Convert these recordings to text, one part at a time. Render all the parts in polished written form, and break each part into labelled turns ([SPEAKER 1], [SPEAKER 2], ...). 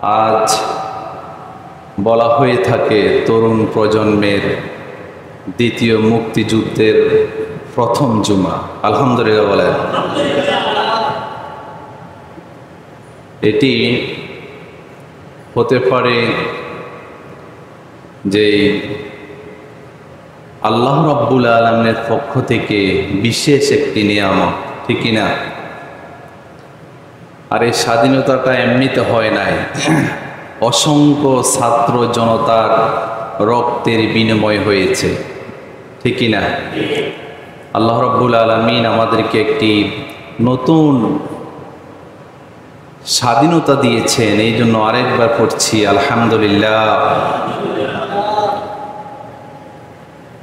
[SPEAKER 1] আজ বলা হয়ে থাকে তরুণ প্রজন্মের দ্বিতীয় মুক্তিযুদ্ধের প্রথম জুমা। আলহামদুলিল্লাহ বলেন। এটি হতে পারে যে আল্লাহ রাব্বুল আলামিনের পক্ষ থেকে বিশেষ একটি নিয়ামত, ঠিক না? আর এই স্বাধীনতাটা এমনিতে হয় নাই, অসংখ্য ছাত্র জনতার রক্তের বিনিময় হয়েছে, ঠিক না? আল্লাহ রাব্বুল আলামিন আমাদেরকে একটি নতুন স্বাধীনতা দিয়েছেন, এই জন্য আরেকবার পড়ছি আলহামদুলিল্লাহ।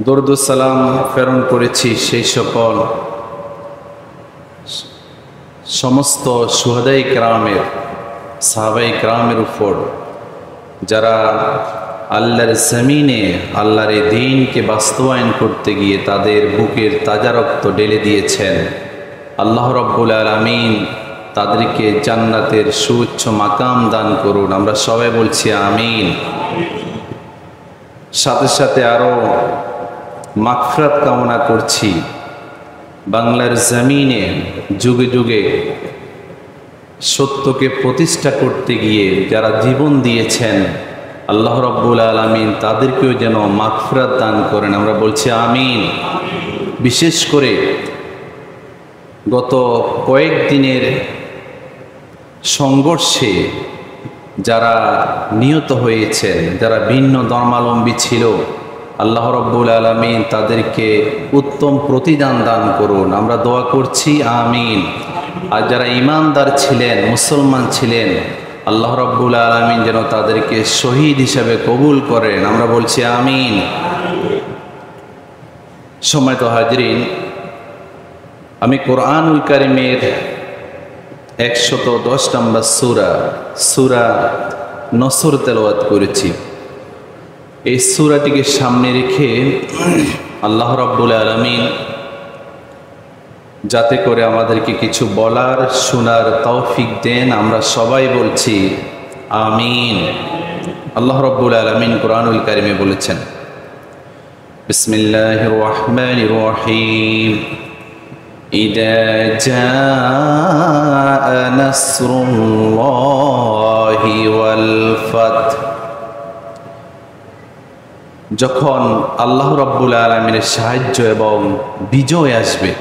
[SPEAKER 1] দরুদ সালাম প্রেরণ করেছি সেই সকল সমস্ত শুহাদায়ে কেরামের, সাহাবায়ে কেরামের উপর যারা আল্লাহর জমিনে আল্লাহর দ্বীনকে বাস্তবায়ন করতে গিয়ে তাদের বুকের তাজা রক্ত ঢেলে দিয়েছেন। আল্লাহ রাব্বুল আলামিন তাদেরকে জান্নাতের সুউচ্চ মাকাম দান করুন। আমরা সবাই বলছি আমিন। সাথে সাথে আরো মাগফিরাত কামনা করছি বাংলার জমিনে যুগে যুগে সত্যকে প্রতিষ্ঠা করতে গিয়ে যারা জীবন দিয়েছেন, আল্লাহ রাব্বুল আলামিন তাদেরকেও যেন মাগফিরাত দান করেন। আমরা বলছি আমিন। বিশেষ করে গত কয়েকদিনের সংঘর্ষে যারা নিহত হয়েছেন, যারা ভিন্ন ধর্মাবলম্বী ছিল, আল্লাহ রাব্বুল আলামিন তাদেরকে উত্তম প্রতিদান দান করুন। আমরা দোয়া করছি আমিন। আর যারা ঈমানদার ছিলেন, মুসলমান ছিলেন, আল্লাহ রাব্বুল আলামিন যেন তাদেরকে শহীদ হিসাবে কবুল করেন। আমরা বলছি আমিন। সম্মানিত হাজরিন, আমি কোরআনুল কারীমের 110 নম্বর সূরা নসর তেলাওয়াত করেছি। এই সূরাটিকে সামনে রেখে আল্লাহ রাব্বুল আলামিন যাতে করে আমাদেরকে কিছু বলার, শোনার তৌফিক দেন, আমরা সবাই বলছি আমিন। আল্লাহ রাব্বুল আলামিন কোরআনুল কারীমে বলেছেন, বিসমিল্লাহির রহমানির রহিম, ইযা জাআ নাসরুল্লাহি ওয়াল ফাত। যখন আল্লাহ রাব্বুল আলামিনের সাহায্য এবং বিজয় আসবে,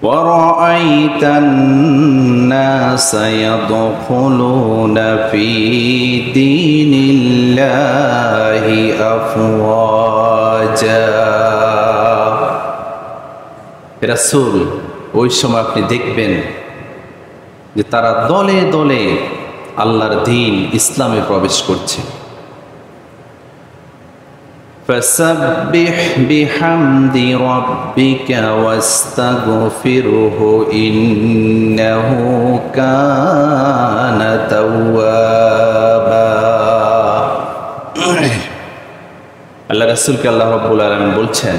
[SPEAKER 1] وَرَأَيْتَ النَّاسَ يَدْخُلُونَ فِي دِينِ اللَّهِ أَفْوَاجًا। রাসূল, ওই সময় আপনি দেখবেন যে তারা দলে দলে আল্লাহর দ্বীন ইসলামে প্রবেশ করছে। فسبح بحمد ربك واستغفره إنه كان توابا। আল্লাহ রাসূলকে আল্লাহ রাব্বুল আলামিন বলছেন,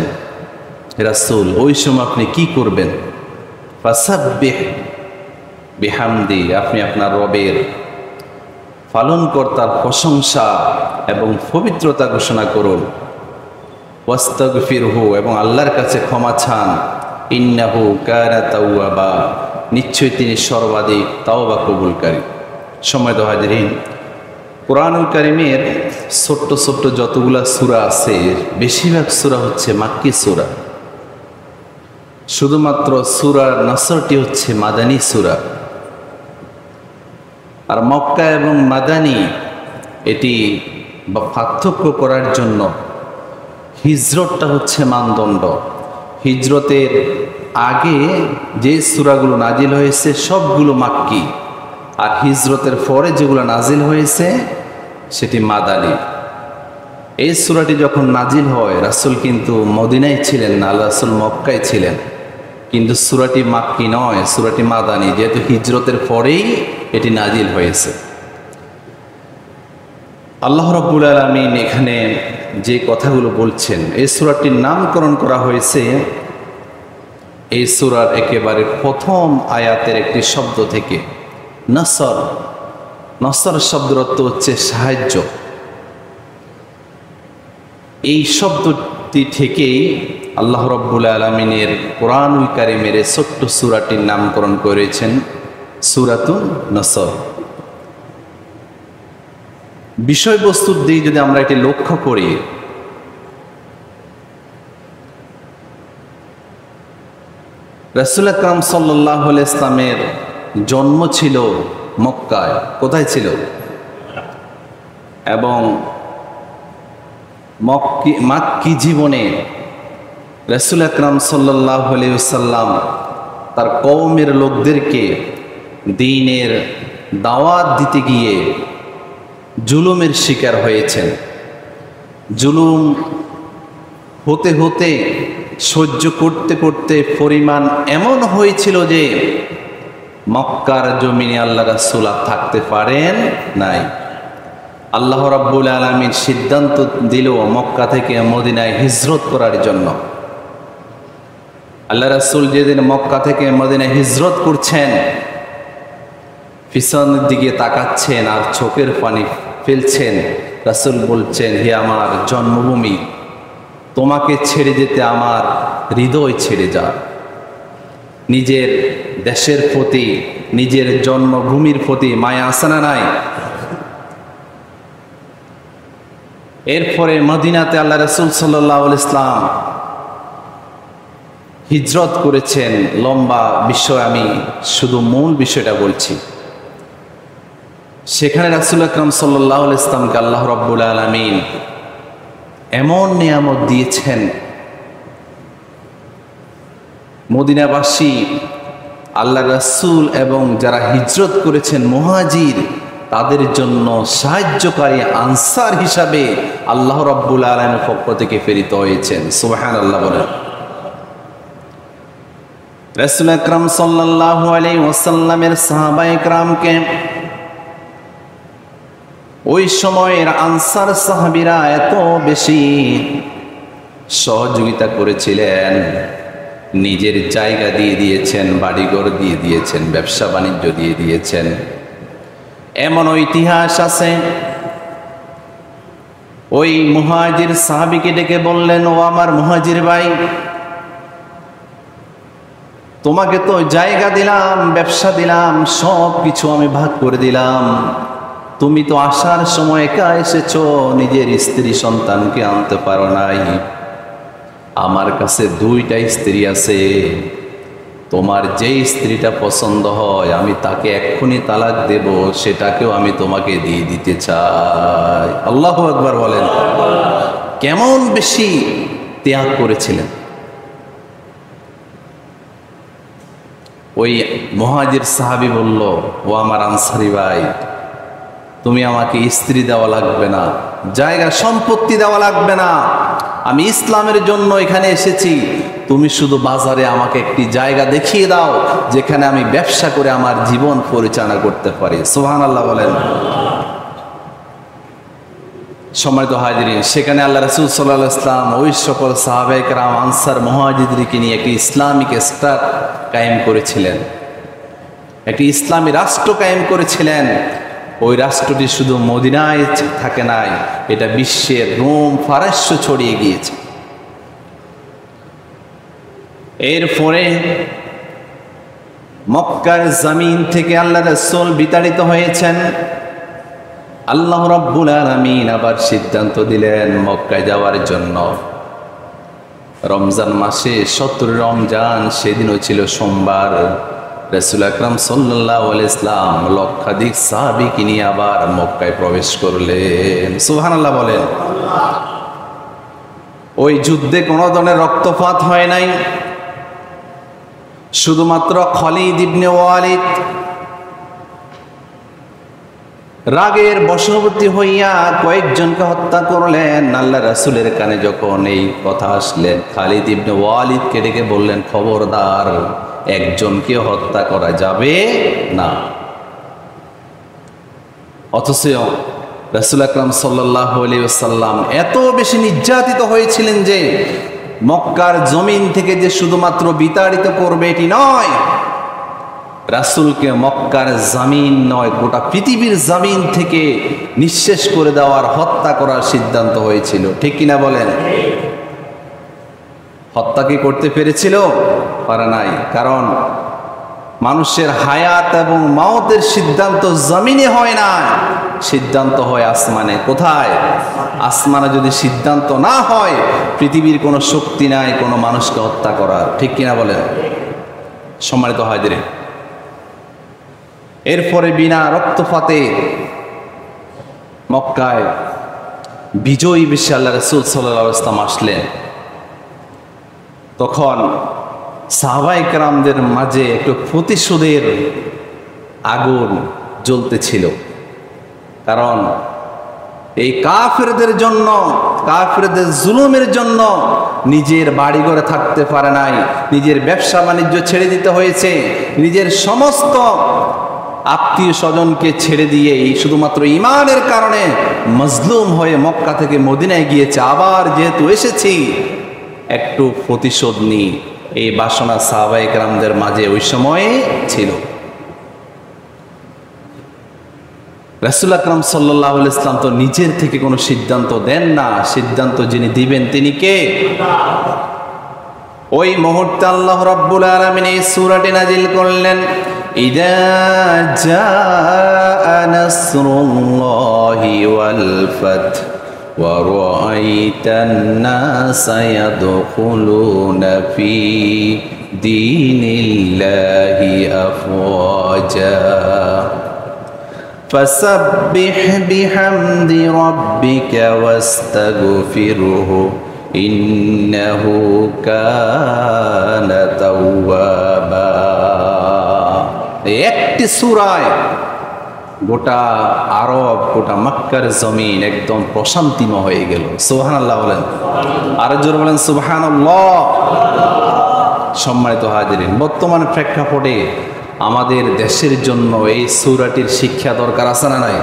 [SPEAKER 1] হে রাসূল, ওই সময় আপনি কি করবেন? ফাসাব্বিহ বিহামদি, আপনি আপনার রবের পালনকর্তার প্রশংসা এবং পবিত্রতা ঘোষণা করুন। ওয়াস্তাগফিরহু, এবং আল্লাহর কাছে ক্ষমা চান। ইন্নাহু কানা তাওয়াবা, নিশ্চয়ই তিনি সর্বাধিক তাওবা কবুলকারী। সম্মানিত হাজিরিন, কোরআনুল কারীমের ছোট্ট ছোট্ট যতগুলা সূরা আছে, বেশিরভাগ সূরা হচ্ছে মাক্কি সূরা। শুধুমাত্র সূরা নসরটি হচ্ছে মাদানী সূরা। আর মক্কা এবং মাদানী এটি পার্থক্য করার জন্য হিজরতটা হচ্ছে মানদণ্ড। হিজরতের আগে যে সূরাগুলো নাজিল হয়েছে সবগুলো মাক্কি, আর হিজরতের পরে যেগুলো নাজিল হয়েছে সেটি মাদানী। এই সূরাটি যখন নাজিল হয়, রাসূল কিন্তু মদিনায় ছিলেন না, রাসূল মক্কায় ছিলেন। কিন্তু সূরাটি মাক্কি নয়, সূরাটি মাদানী, যেহেতু হিজরতের পরেই এটি নাজিল হয়েছে। আল্লাহ রাব্বুল আলামিন এখানে যে কথাগুলো বলছেন, এই সূরাটির নামকরণ করা হয়েছে এই সূরার একেবারে প্রথম আয়াতের একটি শব্দ থেকে, নসর। নসর শব্দের অর্থ হচ্ছে সাহায্য। এই শব্দটি থেকেই আল্লাহ রাব্বুল আলামিনের কোরআনুল কারীমের ছোট্ট সূরাটির নামকরণ করেছেন সূরাতুন নসর। বিষয়বস্তুর দিকে যদি আমরা এটি লক্ষ্য করি, রাসূল আকরাম সাল্লাল্লাহু আলাইহি ইসলামের জন্ম ছিল মক্কায়। কোথায় ছিল? এবং মাক্কি জীবনে রাসূল আকরাম সাল্লাল্লাহু আলাইহি ওয়াসাল্লাম তার কওমের লোকদেরকে দ্বীনের দাওয়াত দিতে গিয়ে জুলুমের শিকার হয়েছেন। জুলুম হতে হতে সহ্য করতে করতে পরিমাণ এমন হয়েছিল যে মক্কার জমিনে আল্লাহ রাসূল আর থাকতে পারেন নাই। আল্লাহ রাব্বুল আলামিন সিদ্ধান্ত দিল মক্কা থেকে মদিনায় হিজরত করার জন্য। আল্লাহ রাসূল যেদিন মক্কা থেকে মদিনায় হিজরত করছেন, পিছনের দিকে তাকাচ্ছেন আর চোখের পানি ফেলছেন। রাসূল বলছেন, হে আমার জন্মভূমি, তোমাকে ছেড়ে যেতে আমার হৃদয় ছেড়ে যায়। নিজের দেশের প্রতি, নিজের জন্মভূমির প্রতি মায়া আছে না নাই? এরপরে মদিনাতে আল্লাহ রাসূল সাল্লাল্লাহু আলাইহি ইসলাম হিজরত করেছেন। লম্বা বিষয়, আমি শুধু মূল বিষয়টা বলছি। সেখানে রাসূল আকরাম সাল্লাল্লাহু আলাইহি ইসলামকে আল্লাহ রাব্বুল আলামিন এমন নিয়ামত দিয়েছেন, মদিনাবাসী, আল্লাহ রাসূল এবং যারা হিজরত করেছেন মুহাজির, তাদের জন্য সাহায্যকারী আনসার হিসাবে আল্লাহ রাব্বুল আলামিনের পক্ষ থেকে প্রেরিত হয়েছেন। সুবহানাল্লাহ বলেন। রাসূল আকরাম সাল্লাল্লাহু আলাইহি ওয়াসাল্লামের সাহাবায়ে কেরামকে ওই সময়ের আনসার সাহাবীরা এত বেশি সহযোগিতা করেছিলেন, নিজের জায়গা দিয়ে দিয়েছেন, বাড়িঘর দিয়ে দিয়েছেন, ব্যবসা বাণিজ্য দিয়ে দিয়েছেন। এমন ইতিহাস আছে, ওই মুহাজির সাহাবীকে ডেকে বললেন, ও আমার মুহাজির ভাই, তোমাকে তো জায়গা দিলাম, ব্যবসা দিলাম, সব কিছু আমি ভাগ করে দিলাম, তুমি তো আসার সময় একা এসেছো, নিজের স্ত্রী সন্তানকে আনতে পারো নাই। আমার কাছে দুইটা স্ত্রী আছে, তোমার যেই স্ত্রীটা পছন্দ হয় আমি তাকে এক্ষুনি তালাক দেব, সেটাকেও আমি তোমাকে দিয়ে দিতে চাই। আল্লাহু আকবার বলেন। কেমন বেশি ত্যাগ করেছিলেন। ওই মুহাজির সাহাবী বলল, ও আমার আনসারী ভাই, তুমি আমাকে স্ত্রী দেওয়া লাগবে না, জায়গা সম্পত্তি দেওয়া লাগবে না, আমি ইসলামের জন্য এখানে এসেছি, তুমি শুধু বাজারে আমাকে একটি জায়গা দেখিয়ে দাও যেখানে আমি ব্যবসা করে আমার জীবন পরিচালনা করতে পারি। সুবহানাল্লাহ বলেন। সম্মানিত হাজিরিন, সেখানে আল্লাহ রাসূল সাল্লাল্লাহু আলাইহি ওয়াসাল্লাম ওই সকল সাহাবায়ে কেরাম আনসার মুহাজিরদেরকে নিয়ে একটি ইসলামিক স্টেট কায়েম করেছিলেন, একটি ইসলামী রাষ্ট্র কায়েম করেছিলেন। ওই রাষ্ট্রটি শুধু মদিনায় থাকে নাই, এটা বিশ্বের রোম ফারস্য ছড়িয়ে গিয়েছে। এরপরে মক্কার জমিন থেকে আল্লাহ রাসূল বিতাড়িত হয়েছেন। আল্লাহ রাব্বুল আলামিন আবার সিদ্ধান্ত দিলেন মক্কায় যাওয়ার জন্য। রমজান মাসে 17 রমজান, সেদিনও ছিল সোমবার। রাসূল আকরাম সাল্লাল্লাহু আলাইহি ইসলাম লক্ষাধিক সাহাবীকে নিয়ে আবার মক্কায় প্রবেশ করলেন। সুবহানাল্লাহ বলেন। ওই যুদ্ধে কোনো ধরনের রক্তপাত হয় নাই, শুধুমাত্র খালিদ ইবনে ওয়ালিদ রাগের বশবর্তী হইয়া কয়েকজনকে হত্যা করলেন। আল্লাহ রাসূলের কানে যখন এই কথা আসলেন, খালিদ ইবনে ওয়ালিদকে ডেকে বললেন, খবরদার, একজনকে হত্যা করা যাবে না। অথচ রাসূল আকরাম সাল্লাল্লাহু আলাইহি ওয়াসাল্লাম এত বেশি নির্যাতিত হয়েছিলেন যে মক্কার জমিন থেকে যে শুধুমাত্র বিতাড়িত করবে এটি নয়, রাসূলকে মক্কার জামিন নয় গোটা পৃথিবীর জামিন থেকে নিঃশেষ করে দেওয়ার, হত্যা করার সিদ্ধান্ত হয়েছিল। ঠিক কিনা বলেন? হত্যা কি করতে পেরেছিল? পারে নাই। কারণ মানুষের হায়াত এবং মাউতের সিদ্ধান্ত জমিনে হয় না, সিদ্ধান্ত হয় আসমানে। কোথায়? আসমানে যদি সিদ্ধান্ত না হয়, পৃথিবীর কোনো শক্তি নাই কোনো মানুষকে হত্যা করার। ঠিক কিনা বলেন? সম্মানিত হাজিরিন, এরপরে বিনা রক্তপাতে মক্কায় বিজয়ী বেশে আল্লাহ রাসূল সাল্লাল্লাহু আলাইহি ওয়াসাল্লাম আসলেন। তখন সাহাবায়ে কেরামদের মাঝে একটু প্রতিশোধের আগুন জ্বলতেছিল। কারণ এই কাফেরদের জন্য, কাফেরদের জুলুমের জন্য নিজের বাড়িঘরে থাকতে পারে নাই, নিজের ব্যবসা বাণিজ্য ছেড়ে দিতে হয়েছে, নিজের সমস্ত আত্মীয় স্বজনকে ছেড়ে দিয়ে শুধুমাত্র ঈমানের কারণে মজলুম হয়ে মক্কা থেকে মদিনায় গিয়েছে। আবার যেহেতু এসেছি, একটু প্রতিশোধ নিই, এই বাসনা সাহাবায়ে কেরামদের মাঝে ওই সময়ে ছিল। রাসূল আকরাম সাল্লাল্লাহু আলাইহি ওয়াসাল্লাম তো নিজের থেকে কোনো সিদ্ধান্ত দেন না, সিদ্ধান্ত যিনি দিবেন তিনি কে? ওই মুহূর্তে আল্লাহ রাব্বুল আলামিন এই সূরাটি নাজিল করলেন, ইযা জাআ নাসরুল্লাহি ওয়াল ফাত ওয়া রাআইতান নাসা ইয়াদখুলুনা ফি দীনিল্লাহি আফওয়াজা فسبح بحمد ربك واستغفره إنه كان توابا। একটি সূরায় গোটা আরব, গোটা মক্কার জমিন একদম প্রশান্তিময় হয়ে গেল। সুবহানাল্লাহ বলেন, আর জোরে বলেন সুবহানাল্লাহ। সম্মানিত হাজিরিন, বর্তমান প্রেক্ষাপটে আমাদের দেশের জন্য এই সূরাটির শিক্ষা দরকার আছে না নাই?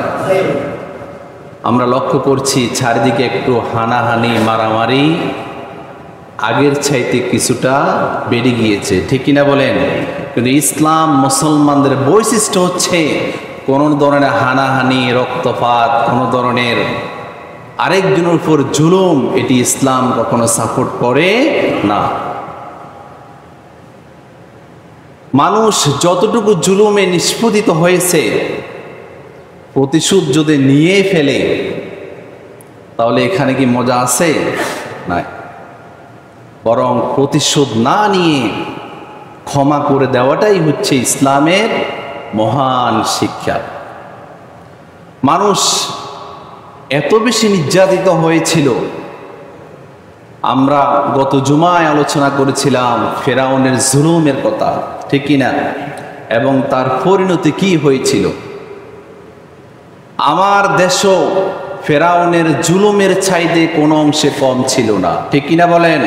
[SPEAKER 1] আমরা লক্ষ্য করছি চারিদিকে একটু হানাহানি, মারামারি আগের চাইতে কিছুটা বেড়ে গিয়েছে। ঠিক কিনা বলেন? কিন্তু ইসলাম মুসলমানদের বৈশিষ্ট্য হচ্ছে কোনো ধরনের হানাহানি, রক্তপাত, কোনো ধরনের আরেকজনের উপর জুলুম, এটি ইসলাম কখনো সাপোর্ট করে না। মানুষ যতটুকু জুলুমে নিষ্পতিত হয়েছে, প্রতিশোধ যদি নিয়ে ফেলে তাহলে এখানে কি মজা আছে? নাই। বরং প্রতিশোধ না নিয়ে ক্ষমা করে দেওয়াটাই হচ্ছে ইসলামের মহান শিক্ষা। মানুষ এত বেশি নির্যাতিত হয়েছিল, আমরা গত জুমায় আলোচনা করেছিলাম ফেরাউনের জুলুমের কথা। ঠিক কিনা? এবং তার পরিণতি কি হয়েছিল। আমার দেশও ফেরাউনের জুলুমের চাইতে কোনো অংশে কম ছিল না। ঠিক কিনা বলেন?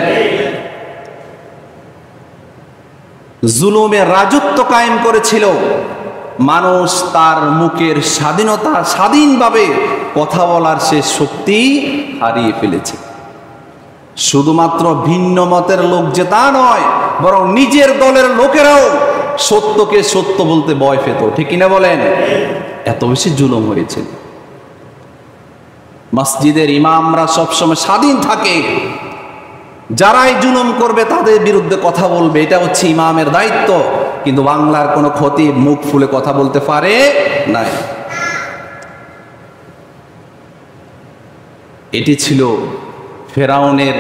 [SPEAKER 1] জুলুমের রাজত্ব কায়েম করেছিল। মানুষ তার মুখের স্বাধীনতা, স্বাধীনভাবে কথা বলার সে শক্তি হারিয়ে ফেলেছে। শুধুমাত্র ভিন্ন মতের লোক যে তা নয়, বরং নিজের দলের লোকেরাও সত্যকে সত্য বলতে ভয় পেত। ঠিক কিনা বলেন? এত বেশি জুলুম হয়েছে। মসজিদের ইমামরা সবসময় স্বাধীন থাকে, যারাই জুলুম করবে তাদের বিরুদ্ধে কথা বলবে, এটা হচ্ছে ইমামের দায়িত্ব। কিন্তু বাংলার কোনো খতিব মুখ ফুলে কথা বলতে পারে নাই। এটি ছিল ফেরাউনের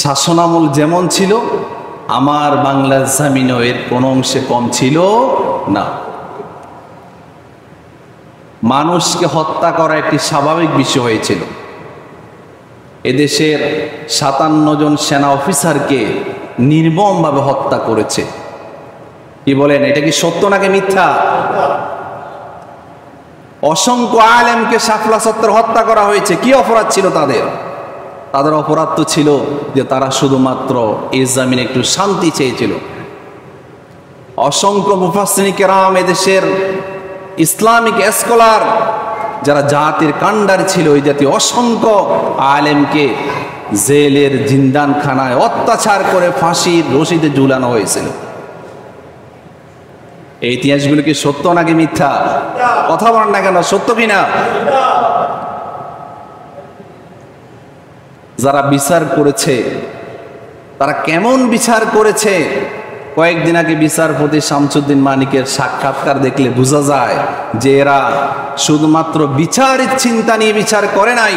[SPEAKER 1] শাসনামল। যেমন ছিল, আমার বাংলার জামিনও এর কোনো অংশে কম ছিল না। মানুষকে হত্যা করা একটি স্বাভাবিক বিষয় হয়েছিল। এদেশের ৫৭ জন সেনা অফিসারকে নির্মমভাবে হত্যা করেছে। কি বলেন, এটা কি সত্য নাকি মিথ্যা? অসংখ্য আলেমকে শাপলা চত্বরে হত্যা করা হয়েছে। কি অপরাধ ছিল তাদের? তাদের অপরাধ তো ছিল যে তারা শুধুমাত্র এই জমিনে একটু শান্তি চেয়েছিল। অসংখ্য মুফাসসিরিন কেরাম, এদেশের ইসলামিক স্কলার যারা জাতির কাণ্ডার ছিল, ওই জাতীয় অসংখ্য আলেমকে জেলের জিন্দানখানায় অত্যাচার করে ফাঁসির রশিদে ঝুলানো হয়েছিল। এই ইতিহাসগুলো কি সত্য নাকি মিথ্যা? কথা বলেন না কেন, সত্য কিনা? যারা বিচার করেছে তারা কেমন বিচার করেছে? কয়েকদিন আগে বিচারপতি শামসুদ্দিন মানিকের সাক্ষাৎকার দেখলে বোঝা যায় যে এরা শুধুমাত্র বিচারের চিন্তা নিয়ে বিচার করে নাই,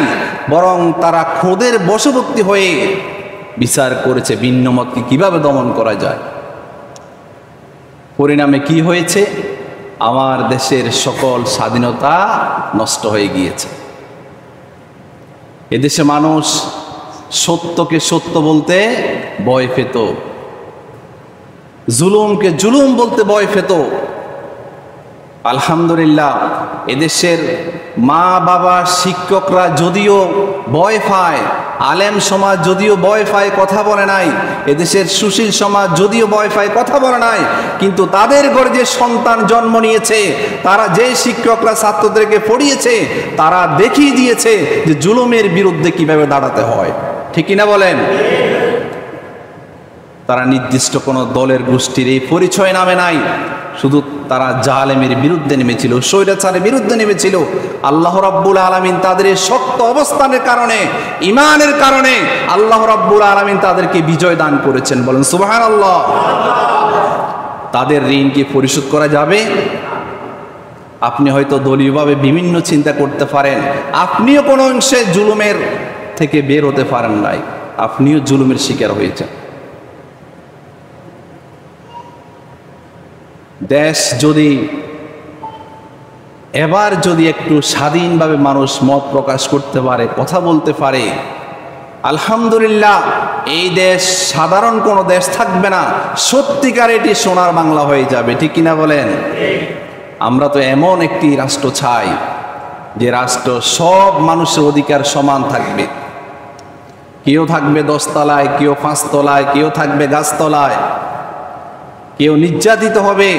[SPEAKER 1] বরং তারা খোদের বশবর্তী হয়ে বিচার করেছে ভিন্ন মতকে কিভাবে দমন করা যায়। পরিণামে কি হয়েছে? আমার দেশের সকল স্বাধীনতা নষ্ট হয়ে গিয়েছে। এদেশে মানুষ সত্যকে সত্য বলতে ভয় পেত, জুলুমকে জুলুম বলতে ভয় পেত। আলহামদুলিল্লাহ, এদেশের মা বাবা শিক্ষকরা যদিও ভয় পায়, আলেম সমাজ যদিও ভয় পায়, কথা বলে নাই, এদেশের সুশীল সমাজ যদিও ভয় পায়, কথা বলে নাই, কিন্তু তাদের ঘরে যে সন্তান জন্ম নিয়েছে, তারা যে শিক্ষকরা ছাত্রদেরকে পড়িয়েছে, তারা দেখিয়ে দিয়েছে যে জুলুমের বিরুদ্ধে কিভাবে দাঁড়াতে হয়। ঠিক কিনা বলেন? তারা নির্দিষ্ট কোনো দলের গোষ্ঠীর এই পরিচয় নামে নাই, শুধু তারা জালেমের বিরুদ্ধে নেমেছিল, স্বৈরাচারের বিরুদ্ধে নেমেছিল। আল্লাহ রাব্বুল আলামিন তাদের এই শক্ত অবস্থানের কারণে, ইমানের কারণে আল্লাহ রাব্বুল আলামিন তাদেরকে বিজয় দান করেছেন। বলেন সুবহানাল্লাহ। তাদের ঋণ কি পরিশোধ করা যাবে? আপনি হয়তো দলীয়ভাবে বিভিন্ন চিন্তা করতে পারেন, আপনিও কোনো অংশে জুলুমের থেকে বের হতে পারেন নাই, আপনিও জুলুমের শিকার হয়েছেন। দেশ যদি এবার যদি একটু স্বাধীনভাবে মানুষ মত প্রকাশ করতে পারে, কথা বলতে পারে, আলহামদুলিল্লাহ, এই দেশ সাধারণ কোনো দেশ থাকবে না, সত্যিকার এটি সোনার বাংলা হয়ে যাবে। ঠিক কিনা বলেন? আমরা তো এমন একটি রাষ্ট্র চাই যে রাষ্ট্র সব মানুষের অধিকার সমান থাকবে। কেউ থাকবে 10 তলায়, কেউ 5 তলায়, কেউ থাকবে গাছতলায়, কেউ নির্যাতিত হবে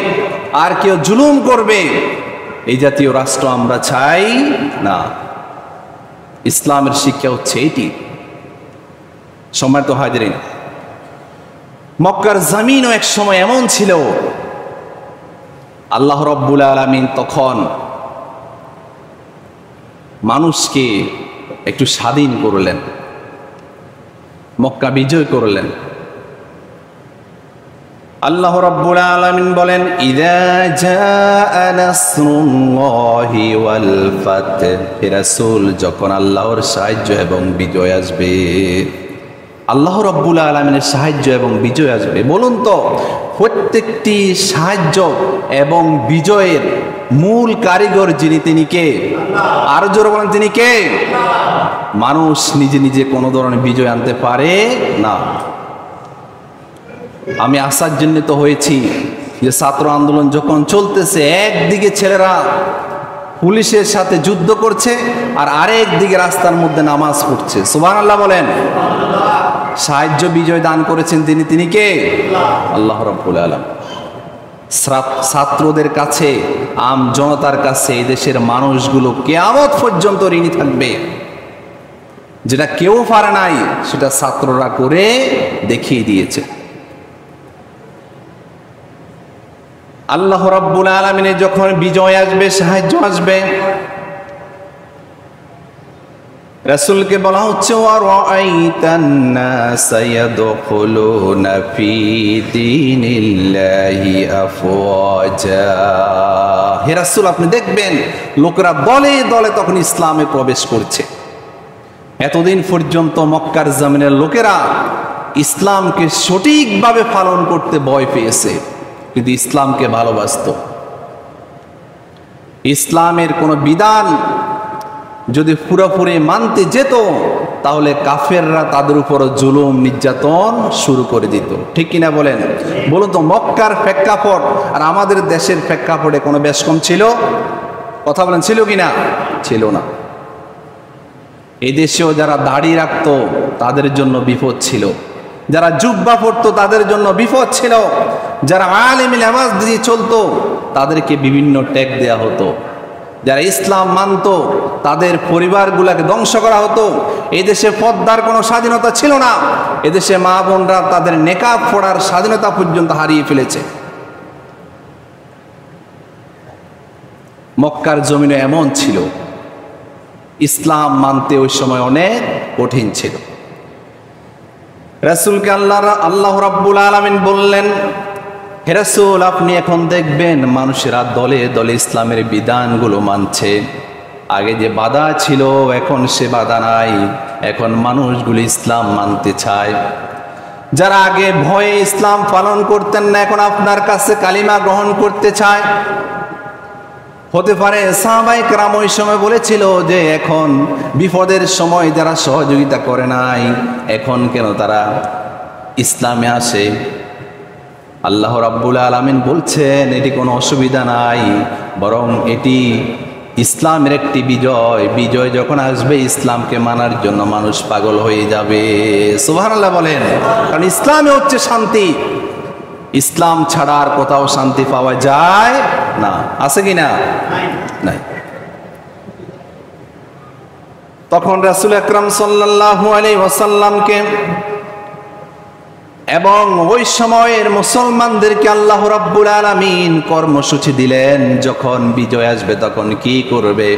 [SPEAKER 1] আর কেউ জুলুম করবে। এই জাতীয় রাষ্ট্র আমরা চাই না। ইসলামের শিক্ষা হচ্ছে এটি। সম্মানিত হাজিরিন, মক্কার জমিনও এক সময় এমন ছিল, আল্লাহ রাব্বুল আলামিন তখন মানুষকে একটু স্বাধীন করলেন, মক্কা বিজয় করলেন। আল্লাহ রাব্বুল আলামিন বলেন, ইযা জাআ নাসরুল্লাহি ওয়াল ফাতহ, হে রাসূল, যখন আল্লাহর সাহায্য এবং বিজয় আসবে, আল্লাহ রাব্বুল আলামিনের সাহায্য এবং বিজয় আসবে। বলুন তো, প্রত্যেকটি সাহায্য এবং বিজয়ের মূল কারিগর যিনি, তিনি কে? আরো জোরে বলেন, তিনি কে? মানুষ নিজে নিজে কোনো ধরনের বিজয় আনতে পারে না। আমি আশ্চর্যান্বিত হয়েছি যে ছাত্র আন্দোলন যখন চলতেছে, একদিকে ছেলেরা পুলিশের সাথে যুদ্ধ করছে আর আরেক দিকে রাস্তার মধ্যে নামাজ পড়ছে। সুবহানাল্লাহ বলেন। সাহায্য বিজয় দান করেছেন তিনি কে? আল্লাহ রাব্বুল আলামিন। ছাত্রদের কাছে, আম জনতার কাছে এই দেশের মানুষগুলো কিয়ামত পর্যন্ত ঋণী থাকবে। যেটা কেউ পারে নাই সেটা ছাত্ররা করে দেখিয়ে দিয়েছে। আল্লাহ রাব্বুল আলামিনের যখন বিজয় আসবে, সাহায্য আসবে, রাসূলকে বলা হচ্ছে, ওয়া রাআইতান নাসা ইয়াদখুলুনা ফি দীনিল্লাহি আফওয়াজা। হে রাসূল, আপনি দেখবেন লোকেরা দলে দলে তখন ইসলামে প্রবেশ করছে। এতদিন পর্যন্ত মক্কার জমিনের লোকেরা ইসলামকে সঠিকভাবে পালন করতে ভয় পেয়েছে, কিন্তু ইসলামকে ভালোবাসত। ইসলামের কোনো বিধান যদি পুরোপুরি মানতে যেত, তাহলে কাফেররা তাদের উপর জুলুম নির্যাতন শুরু করে দিত। ঠিক কিনা বলেন? বলুন তো, মক্কার প্রেক্ষাপট আর আমাদের দেশের প্রেক্ষাপটে কোনো বেশ কম ছিল? কথা বলেন, ছিল কিনা? ছিল না। এই দেশেও যারা দাড়ি রাখতো তাদের জন্য বিপদ ছিল, যারা জুব্বা পরতো তাদের জন্য বিপদ ছিল, যারা আলেম নামাজ দিয়ে চলতো তাদেরকে বিভিন্ন ট্যাগ দেয়া হতো, যারা ইসলাম মানতো তাদের পরিবারগুলোকে ধ্বংস করা হতো। এই দেশে পর্দার কোনো স্বাধীনতা ছিল না। এদেশে মা বোনরা তাদের নেকাব পড়ার স্বাধীনতা পর্যন্ত হারিয়ে ফেলেছে। মক্কার জমিনে এমন ছিল, ইসলাম মানতে ওই সময় অনেক কঠিন ছিল। রাসূলকে আল্লাহ রাব্বুল আলামিন বললেন, হে রাসূল, আপনি এখন দেখবেন মানুষেরা দলে দলে ইসলামের বিধানগুলো মানছে। আগে যে বাধা ছিল এখন সে বাধা নাই, এখন মানুষগুলো ইসলাম মানতে চায়। যারা আগে ভয়ে ইসলাম পালন করতেন না, এখন আপনার কাছে কালিমা গ্রহণ করতে চায়। হতে পারে সাহাবায়ে কেরাম ওই সময় বলেছিল যে এখন বিপদের সময় যারা সহযোগিতা করে নাই, এখন কেন তারা ইসলামে আসে? আল্লাহ রাব্বুল আলামিন বলছেন এটি কোনো অসুবিধা নাই, বরং এটি ইসলামের একটি বিজয়। বিজয় যখন আসবে ইসলামকে মানার জন্য মানুষ পাগল হয়ে যাবে। সুবহানাল্লাহ বলেন। কারণ ইসলামে হচ্ছে শান্তি, ইসলাম ছাড়া আর কোথাও শান্তি পাওয়া যায় না। আছে কি না? নাই। তখন রাসূল আকরাম সাল্লাল্লাহু আলাইহি ওয়াসাল্লামকে এবং ওই সময়ের মুসলমানদেরকে আল্লাহ রাব্বুল আলামিন কর্মসূচি দিলেন, যখন বিজয় আসবে তখন কি করবে।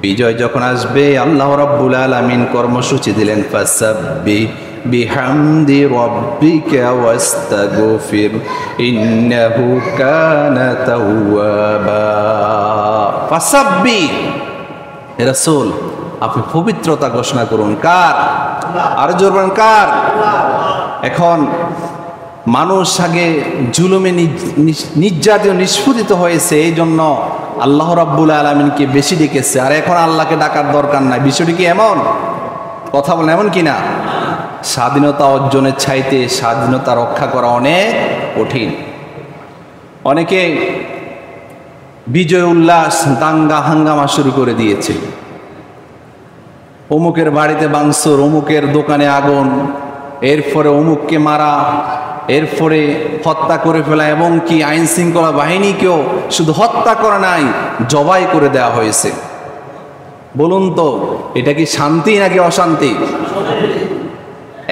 [SPEAKER 1] বিজয় যখন আসবে আল্লাহ রাব্বুল আলামিন কর্মসূচি দিলেন, ফাসাব্বিহ বিহামদি রাব্বিকা ওয়াস্তাগফির ইন্নাহু কানা তাওয়াবা। ফাসাব্বিহ, হে রাসূল আপনি পবিত্রতা ঘোষণা করুন। কার? আর জোর বলেন কার? এখন মানুষ আগে জুলুমে নির্যাতিত নিষ্পতিত হয়েছে, এই জন্য আল্লাহ রাব্বুল আলামিনকে বেশি ডেকেছে। আর এখন আল্লাহকে ডাকার দরকার নাই। বিষয়টি কি এমন? কথা বলেন এমন কিনা? স্বাধীনতা অর্জনের চাইতে স্বাধীনতা রক্ষা করা অনেক কঠিন। অনেকে বিজয় উল্লাস দাঙ্গা হাঙ্গামা শুরু করে দিয়েছে। অমুকের বাড়িতে ভাঙচুর, অমুকের দোকানে আগুন, এরপরে অমুককে মারা, এরপরে হত্যা করে ফেলা, এবং কি আইন শৃঙ্খলা বাহিনীকেও শুধু হত্যা করা নাই, জবাই করে দেওয়া হয়েছে। বলুন তো এটা কি শান্তি নাকি অশান্তি?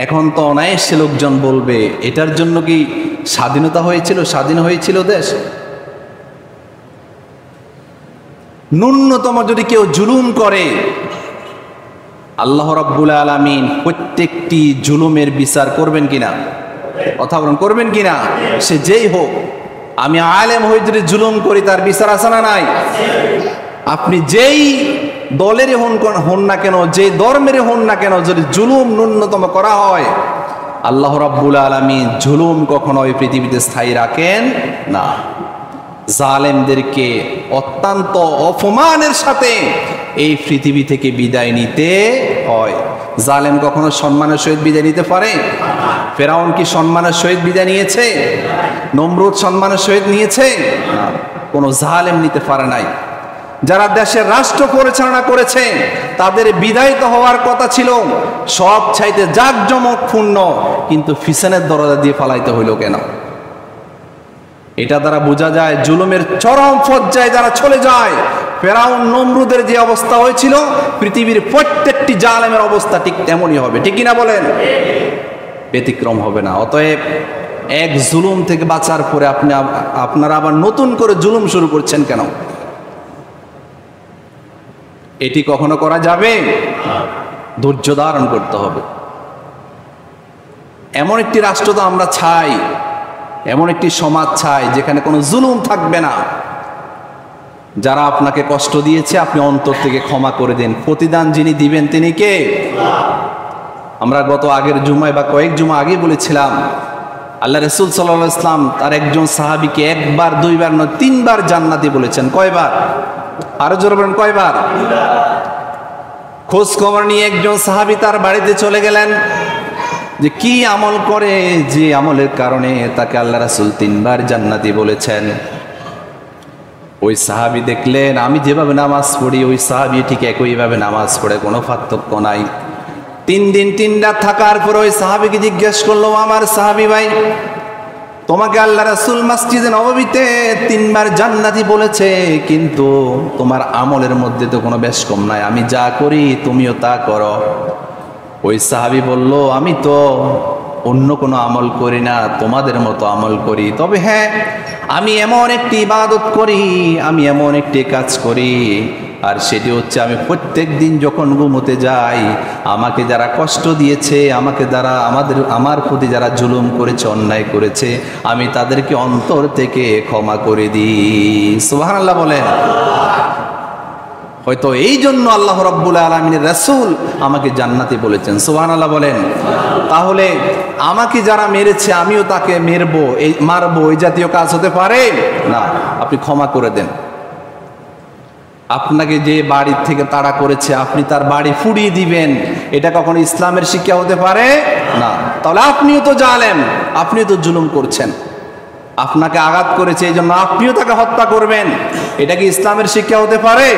[SPEAKER 1] এখন তো অনায়াসে লোকজন বলবে এটার জন্য কি স্বাধীনতা হয়েছিল, স্বাধীন হয়েছিল দেশ? ন্যূনতম যদি কেউ জুলুম করে, আল্লাহ রাব্বুল আলামিন প্রত্যেকটি জুলুমের বিচার করবেন কিনা? কথা বলেন করবেন কিনা? সে যেই হোক। আমি আলেম হয়ে যদি জুলুম করি তার বিচার আছে না নাই? আপনি যেই দলেরই হন না কেন, যে ধর্মের হন না কেন, যদি জুলুম ন্যূনতম করা হয়, আল্লাহ রাব্বুল আলামিন জুলুম কখনো এই পৃথিবীতে স্থায়ী রাখেন না। জালেমদেরকে অত্যন্ত অপমানের সাথে এই পৃথিবী থেকে বিদায় নিতে হয়। জালেম কখনো সম্মানের সহিত বিদায় নিতে পারে? ফেরাউন কি সম্মানের সহিত বিদায় নিয়েছে? নমরুদ সম্মানের সহিত নিয়েছে? না, কোনো জালেম নিতে পারে নাই। যারা দেশের রাষ্ট্র পরিচালনা করেছে তাদের বিদায়িত হওয়ার কথা ছিল সব চাইতে জাঁকজমকপূর্ণ, কিন্তু ফিসনের দরজা দিয়ে ফালাইতে হইল কেন? এটা দ্বারা বোঝা যায় জুলুমের চরম পর্যায়ে যারা চলে যায়। ফেরাউন নমরুদের যে অবস্থা হয়েছিল, পৃথিবীর প্রত্যেকটি জালেমের অবস্থা ঠিক তেমনই হবে। ঠিক কিনা বলেন? ব্যতিক্রম হবে না। অতএব এক জুলুম থেকে বাঁচার পরে আপনারা আবার নতুন করে জুলুম শুরু করছেন কেন? এটি কখনো করা যাবে? ধৈর্য ধারণ করতে হবে। এমন একটি রাষ্ট্র তো আমরা চাই, এমন একটি সমাজ চাই যেখানে কোনো জুলুম থাকবে না। যারা আপনাকে কষ্ট দিয়েছে আপনি অন্তর থেকে ক্ষমা করে দিন। প্রতিদান যিনি দিবেন তিনি কে? আমরা গত আগের জুমায় বা কয়েক জুমা আগে বলেছিলাম, আল্লাহ রাসূল সাল্লাল্লাহু আলাইহি ওয়াসাল্লাম তার একজন সাহাবীকে একবার দুইবার নয় তিনবার জান্নাতি বলেছেন। কয়বার? আরো জোরে বলেন কয়বার? খোঁজ খবর নিয়ে একজন সাহাবী তার বাড়িতে চলে গেলেন যে কি আমল করে যে আমলের কারণে তাকে আল্লাহ রাসূল তিনবার জান্নাতি বলেছেন। ওই সাহাবী দেখলেন আমি যেভাবে নামাজ পড়ি ওই সাহাবী ঠিক একইভাবে নামাজ পড়ে, কোনো পার্থক্য নাই। 3 দিন 3 রাত থাকার পর ওই সাহাবীকে জিজ্ঞেস করলো, আমার সাহাবী ভাই, তোমাকে আল্লাহ রাসূল মসজিদে নববীতে 3 বার জান্নাতি বলেছে, কিন্তু তোমার আমলের মধ্যে তো কোনো বেশ কম নাই, আমি যা করি তুমিও তা করো। ওই সাহাবী বলল, আমি তো অন্য কোনো আমল করি না, তোমাদের মতো আমল করি। তবে হ্যাঁ, আমি এমন একটি ইবাদত করি, আমি এমন একটি কাজ করি, আর সেটি হচ্ছে আমি প্রত্যেক দিন যখন ঘুমোতে যাই, আমাকে যারা কষ্ট দিয়েছে, আমাকে যারা আমার প্রতি যারা জুলুম করেছে, অন্যায় করেছে, আমি তাদেরকে অন্তর থেকে ক্ষমা করে দিই। সুবহানাল্লাহ বলেন। হয়তো এই জন্য আল্লাহ রাব্বুল আলামিনের রাসূল আমাকে জান্নাতি বলেছেন। সুবহানাল্লাহ বলেন। তাহলে আমাকে যারা মেরেছে আমিও তাকে মারবো, এই জাতীয় কাজ হতে পারে না। আপনি ক্ষমা করে দেন। আপনাকে যে বাড়ির থেকে তাড়া করেছে, আপনি তার বাড়ি ফুড়িয়ে দিবেন, এটা কখনো ইসলামের শিক্ষা হতে পারে না। তাহলে আপনিও তো জালেম, আপনিও তো জুলুম করছেন। আপনাকে আঘাত করেছে এই জন্য আপনিও তাকে হত্যা করবেন, এটা কি ইসলামের শিক্ষা হতে পারে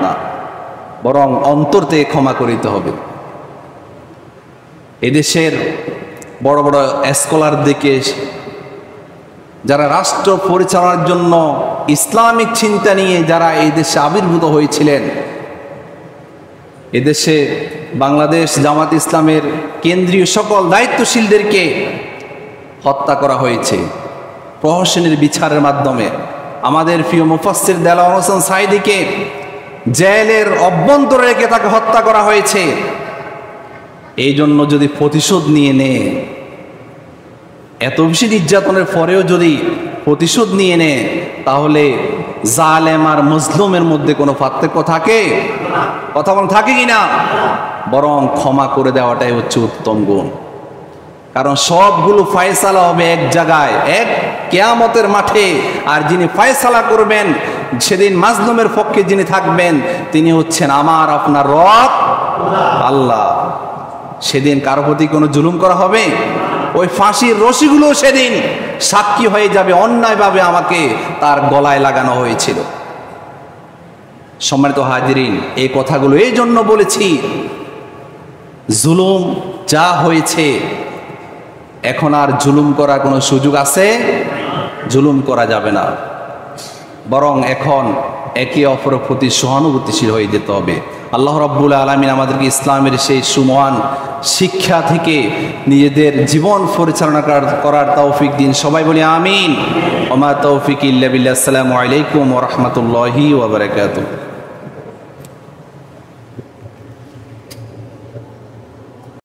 [SPEAKER 1] না। বরং অন্তর থেকে ক্ষমা করিতে হবে। এদেশের বড় বড় স্কলারদেরকে, যারা রাষ্ট্র পরিচালনার জন্য ইসলামিক চিন্তা নিয়ে যারা এই দেশে আবির্ভূত হয়েছিলেন, এদেশে বাংলাদেশ জামাত ইসলামের কেন্দ্রীয় সকল দায়িত্বশীলদেরকে হত্যা করা হয়েছে প্রহসনের বিচারের মাধ্যমে। আমাদের প্রিয় মুফাসসির দেলাওয়ার হোসেন সাঈদীকে জেলের অভ্যন্তরে রেখে তাকে হত্যা করা হয়েছে। এই জন্য যদি প্রতিশোধ নিয়ে নেয়, এত বেশি নির্যাতনের পরেও যদি প্রতিশোধ নিয়ে নেয়, তাহলে জালেম আর মজলুমের মধ্যে কোনো পার্থক্য থাকে? কথা বল, থাকে কিনা? বরং ক্ষমা করে দেওয়াটাই হচ্ছে উত্তম গুণ। কারণ সবগুলো ফয়সালা হবে এক জায়গায়, এক কিয়ামতের মাঠে। আর যিনি ফয়সালা করবেন, সেদিন মাজলুমের পক্ষে যিনি থাকবেন, তিনি হচ্ছেন আমার আপনার রব আল্লাহ। সেদিন কারো প্রতি কোনো জুলুম করা হবে? ওই ফাঁসির রশিগুলো সেদিন সাক্ষী হয়ে যাবে অন্যায়ভাবে আমাকে তার গলায় লাগানো হয়েছিল। সম্মানিত হাজিরিন, এই কথাগুলো এই জন্য বলেছি, জুলুম যা হয়েছে, এখন আর জুলুম করার কোনো সুযোগ আছে? জুলুম করা যাবে না। বরং এখন একে অপরের প্রতি সহানুভূতিশীল হয়ে যেতে হবে। আল্লাহ রাব্বুল আলামিন আমাদেরকে ইসলামের সেই সুমহান শিক্ষা থেকে নিজেদের জীবন পরিচালনা করার তৌফিক দিন। সবাই বলি আমিন। ওয়া মা তৌফিক ইল্লা বিল্লাহ। আসসালামু আলাইকুম ওয়া রাহমাতুল্লাহি ওয়া বারাকাতুহু।